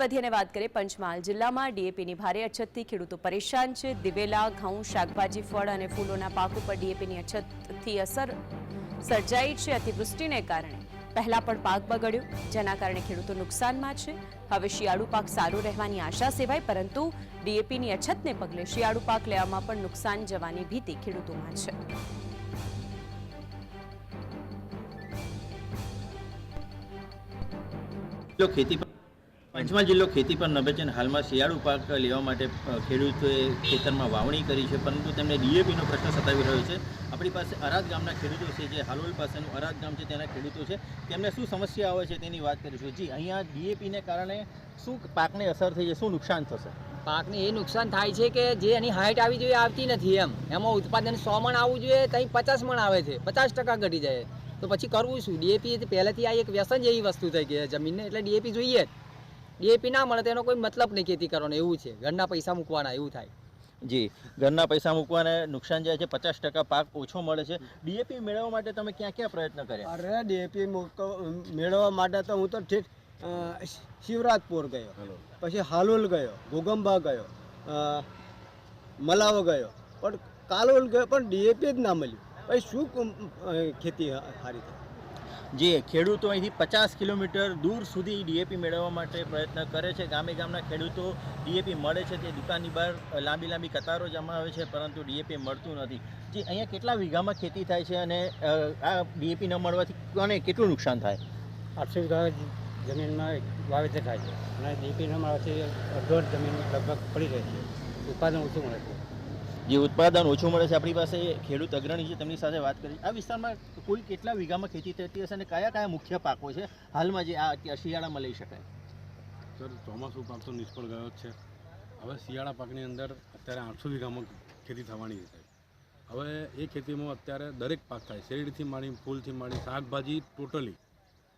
આગળ વધી અને વાત કરીએ પંચમહાલ જિલ્લામાં ડીએપીની ભારે અછતથી ખેડૂતો પરેશાન છે। દિવેલા, ઘઉં, શાકભાજી, ફળ અને ફૂલોના પાક ઉપર ડીએપીની અછતથી અસર સર્જાઈ છે। અતિવૃષ્ટિને કારણે પહેલા પણ પાક બગડ્યો, જેના કારણે ખેડૂતો નુકસાનમાં છે। હવે શિયાળુ પાક સારો રહેવાની આશા સેવાય, પરંતુ ડીએપીની અછતને પગલે શિયાળુ પાક લેવામાં પણ નુકસાન જવાની ભીતિ ખેડૂતોમાં છે। પંચમહાલ જિલ્લો ખેતી પર નભે છે અને હાલમાં શિયાળુ પાક લેવા માટે ખેડૂતોએ ખેતરમાં વાવણી કરી છે, પરંતુ તેમને ડીએપીનો પ્રશ્ન સતાવી રહ્યો છે। આપણી પાસે અરાદ ગામના ખેડૂતો છે, જે હાલોલ પાસેનું અરાદ ગામ છે, તેના ખેડૂતો છે। તેમને શું સમસ્યા આવે છે તેની વાત કરીશું। જી, અહીંયા ડીએપીને કારણે શું પાકને અસર થઈ છે, શું નુકસાન થશે? પાકને એ નુકસાન થાય છે કે જે એની હાઇટ આવી જોઈએ આવતી નથી। એમાં ઉત્પાદન 100 મણ આવવું જોઈએ, ત્યાં 50 મણ આવે છે, 50% ઘટી જાય। તો પછી કરવું શું? ડીએપી પહેલેથી આ એક વ્યસન જેવી વસ્તુ થઈ ગઈ છે જમીનને, એટલે ડીએપી જોઈએ જ। ડીએપી ના મળે તો એનો કોઈ મતલબ નહીં ખેતી કરવાનો, એવું છે। ઘરના પૈસા મૂકવાના, એવું થાય। જી, ઘરના પૈસા મૂકવાને નુકસાન જાય છે, 50% પાક ઓછો મળે છે। ડીએપી મેળવવા માટે તમે ક્યાં ક્યાં પ્રયત્ન કર્યા? અરે ડીએપી મેળવવા માટે તો હું તો ઠીક શિવરાજપુર ગયો, પછી હાલોલ ગયો, ઘોગંબા ગયો, મલાવ ગયો, પણ કાલોલ ગયો, પણ ડીએપી જ ના મળ્યું। પછી શું ખેતી સારી થાય? જે ખેડૂતો અહીંથી 50 કિલોમીટર દૂર સુધી ડીએપી મેળવવા માટે પ્રયત્ન કરે છે। ગામે ગામના ખેડૂતો ડીએપી મળે છે તે દુકાનની બહાર લાંબી લાંબી કતારો જમાવે છે, પરંતુ ડીએપી મળતું નથી। જે અહીંયા કેટલા વીઘામાં ખેતી થાય છે અને આ ડીએપી ન મળવાથી કોને કેટલું નુકસાન થાય? 800 વીઘા જમીનમાં વાવેતર થાય છે અને ડીએપી ન મળવાથી અડધો જમીન લગભગ પડી રહે છે, ઉત્પાદન ઓછું મળે છે। જે ઉત્પાદન ઓછું મળે છે, આપણી પાસે ખેડૂત અગ્રણી છે, તેમની સાથે વાત કરી। આ વિસ્તારમાં કુલ કેટલા વીઘામાં ખેતી થતી હશે અને કયા કયા મુખ્ય પાકો છે હાલમાં જે આ શિયાળામાં લઈ શકાય? સર, ચોમાસું પાક તો નિષ્ફળ ગયો જ છે। હવે શિયાળા પાકની અંદર અત્યારે 800 વીઘામાં ખેતી થવાની છે। હવે એ ખેતીમાં અત્યારે દરેક પાક થાય, શેરડીથી માંડી, ફૂલથી માંડી, શાકભાજી, ટોટલી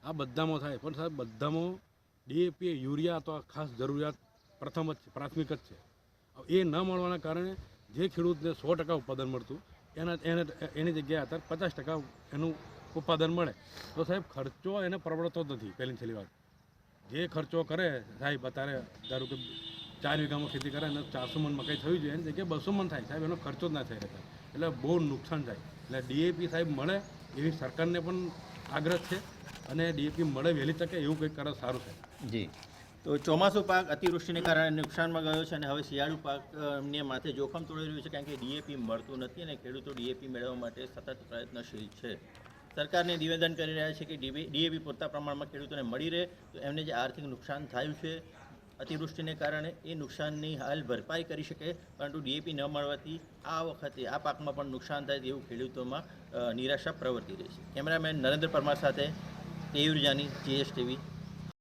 આ બધામાં થાય। પણ સાહેબ, બધામાં ડીએપી, યુરિયા તો ખાસ જરૂરિયાત પ્રથમ જ છે, પ્રાથમિક જ છે। એ ન મળવાના કારણે જે ખેડૂતને 100% ઉત્પાદન મળતું એની જગ્યાએ અત્યારે 50% એનું ઉત્પાદન મળે, તો સાહેબ ખર્ચો એને પરવડતો જ નથી। પહેલી છેલ્લી વાત, જે ખર્ચો કરે સાહેબ, અત્યારે ધારો કે 4 વીઘામાં ખેતી કરે અને 400 મણ મકાઈ થવી જોઈએ, એની જગ્યાએ 200 મણ થાય સાહેબ, એનો ખર્ચો જ ના થઈ રહેતા, એટલે બહુ નુકસાન થાય। એટલે ડીએપી સાહેબ મળે એવી સરકારને પણ આગ્રહ છે, અને ડીએપી મળે વહેલી તકે એવું કંઈક કરે સારું છે। જી, તો ચોમાસું પાક અતિવૃષ્ટિને કારણે નુકસાનમાં ગયો છે અને હવે શિયાળુ પાકને માથે જોખમ તોડી રહ્યું છે, કારણ કે ડીએપી મળતું નથી અને ખેડૂતો ડીએપી મેળવવા માટે સતત પ્રયત્નશીલ છે। સરકારને નિવેદન કરી રહ્યા છે કે ડીએપી પૂરતા પ્રમાણમાં ખેડૂતોને મળી રહે તો એમને જે આર્થિક નુકસાન થયું છે અતિવૃષ્ટિને કારણે, એ નુકસાનની હાલ ભરપાઈ કરી શકે, પરંતુ ડીએપી ન મળવાથી આ વખતે આ પાકમાં પણ નુકસાન થાય તેવું ખેડૂતોમાં નિરાશા પ્રવર્તી રહી છે। કેમેરામેન નરેન્દ્ર પરમાર સાથે કેયુર જાની, GS TV।